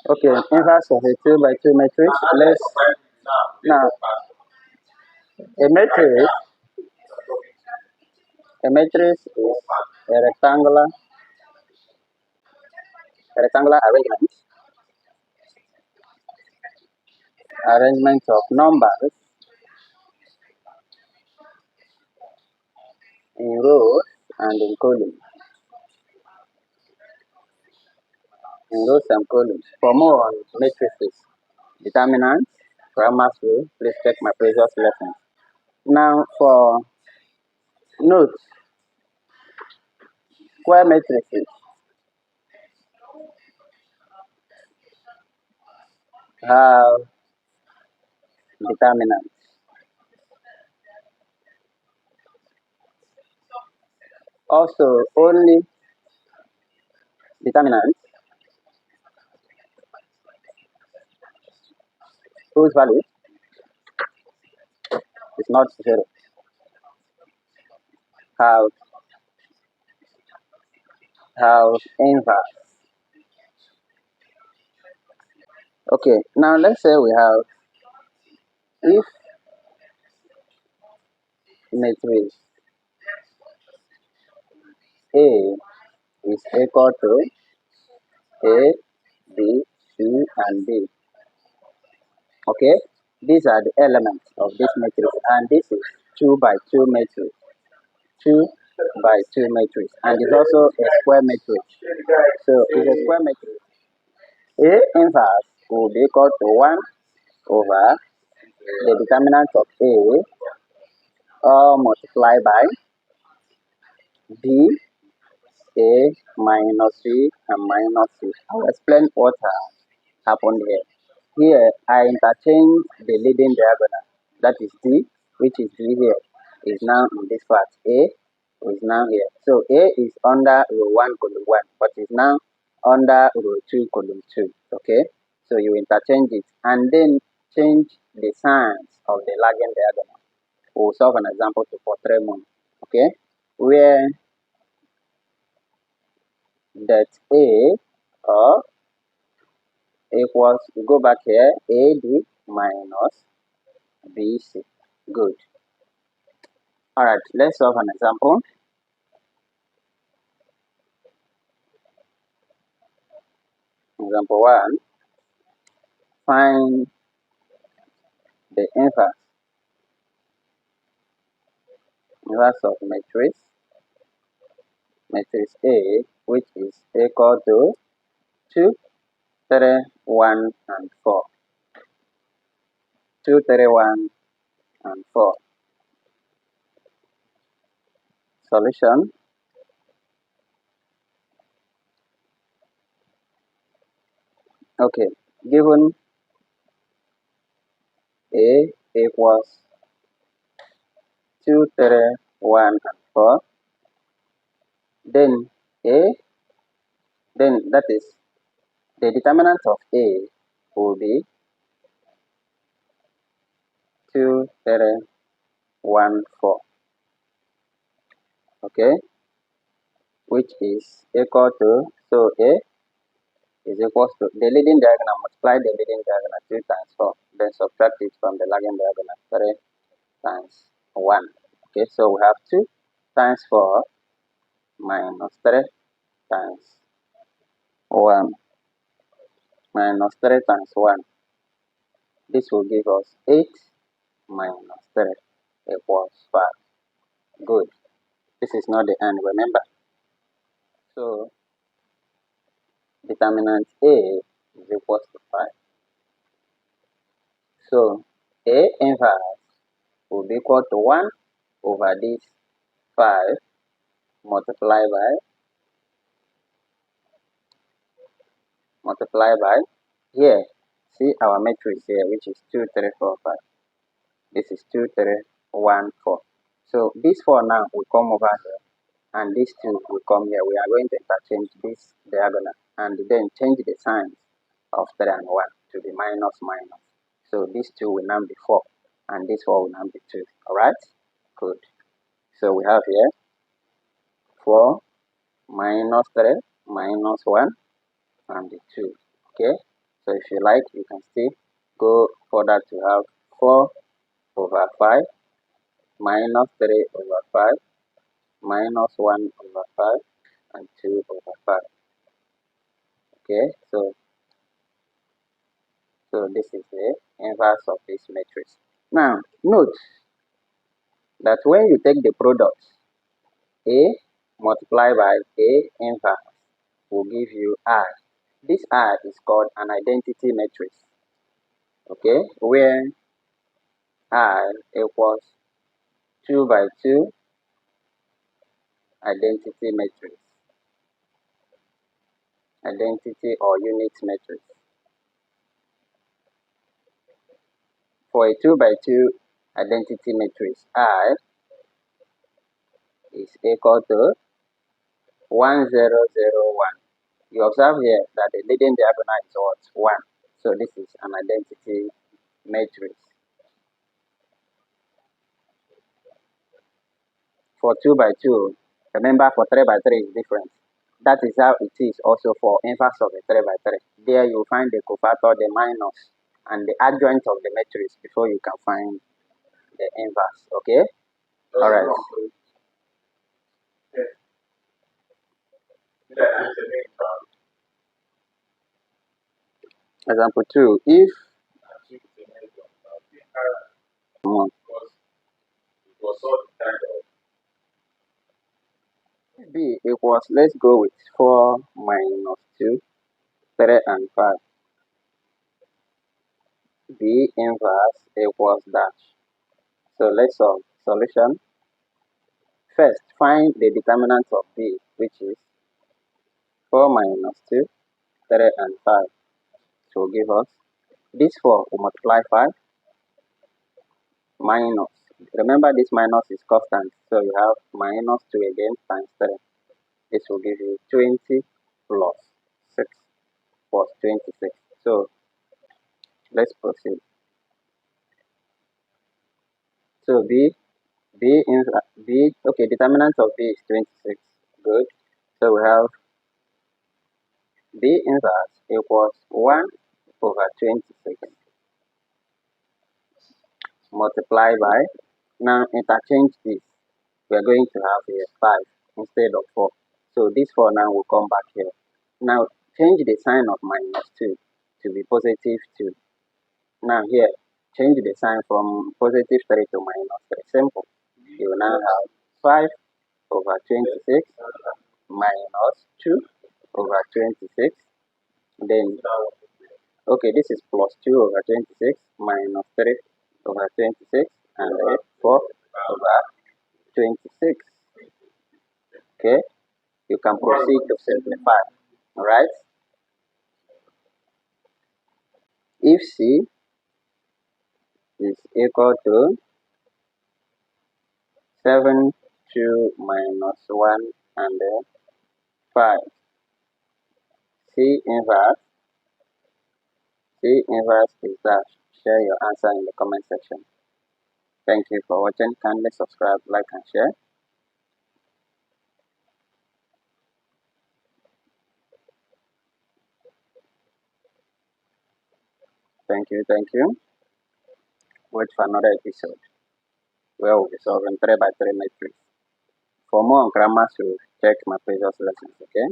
Okay, inverse of a 2 by 2 matrix. Let's now a matrix is a rectangular arrangement of numbers in rows and in columns. For more on matrices, determinants, grammar school, please check my previous lessons. Now for notes, square matrices have determinants. Also, only determinants whose value is not 0 have inverse. Okay, now let's say we have if matrix A is equal to A, B, C, and D. Okay, these are the elements of this matrix, and this is 2 by 2 matrix. 2 by 2 matrix, and it's also a square matrix. So it's a square matrix. A inverse will be equal to 1 over the determinant of A, all multiplied by B, A minus C, and minus C. I'll explain what has happened here. Here, I interchange the leading diagonal, that is D, which is D here, is now in this part. A is now here. So A is under row 1, column 1, but is now under row 2, column 2. Okay? So you interchange it and then change the signs of the lagging diagonal. We'll solve an example to portray more. Okay? Where that A or equals, we go back here, AD minus BC. Good. Alright, let's solve an example. Example 1. Find the inverse of matrix A, which is equal to 2, 3, 1, and 4. 2, 3, 1, and 4. Solution. Okay, given A equals 2, 3, 1, and 4, then that is the determinant of A will be 2, 3, 1, 4. Okay, which is equal to, so A is equals to the leading diagonal, multiply the leading diagonal 2 times 4, then subtract it from the lagging diagonal 3 times 1. Okay, so we have 2 times 4 minus 3 times 1 minus 3 times 1. This will give us 8 minus 3 equals 5. Good. This is not the end, remember. So determinant A is equals to 5. So A inverse will be equal to 1 over this 5 multiplied by here. See our matrix here, which is 2, 3, 4, 5. This is 2, 3, 1, 4. So this 4 now will come over here, and this 2 will come here. We are going to interchange this diagonal and then change the signs of 3 and 1 to be minus minus. So this 2 will now be 4, and this 4 will now be 2. Alright? Good. So we have here 4 minus 3 minus 1 and the 2. Okay? So if you like, you can still go further to have 4 over 5 minus 3 over 5 minus 1 over 5 and 2 over 5. Okay, so this is the inverse of this matrix. Now, note that when you take the product, A multiplied by A inverse will give you I. This I is called an identity matrix. Okay, where I equals 2 by 2 identity matrix, identity or unit matrix. For a 2 by 2 identity matrix, I is equal to 1 0 0 1. You observe here that the leading diagonal is what? 1. So this is an identity matrix. For 2 by 2, remember for 3 by 3 is different. That is how it is also for inverse of a 3 by 3. There you find the cofactor, the minus, and the adjoint of the matrix before you can find the inverse. Okay? Alright. Example 2. If B equals, let's go with 4 minus 2, 3 and 5. B inverse equals dash. So let's solve. Solution. First, find the determinant of B, which is 4 minus 2, 3 and 5. So give us this 4 will multiply 5 minus. Remember this minus is constant, so you have minus 2 again times 3. This will give you 20 plus 6 plus 26. So let's proceed. So okay, determinant of B is 26. Good. So we have B inverse equals 1 over 26 multiplied by, now interchange this. We are going to have here 5 instead of 4. So this 4 now will come back here. Now change the sign of minus 2 to be positive 2. Now here, change the sign from positive 3 to minus 3. Simple. You will now have 5 over 26 minus 2 over 26. Then, okay, this is plus 2 over 26 minus 3 over 26 and 4 over 26. Okay, you can proceed to simplify. Alright, if C is equal to 7, 2 minus 1 and 5, C inverse is that. Share your answer in the comment section. Thank you for watching. Kindly subscribe, like and share. Thank you. Wait for another episode where we'll be solving 3 by 3 matrix. For more on grammar, so check my previous lessons, okay?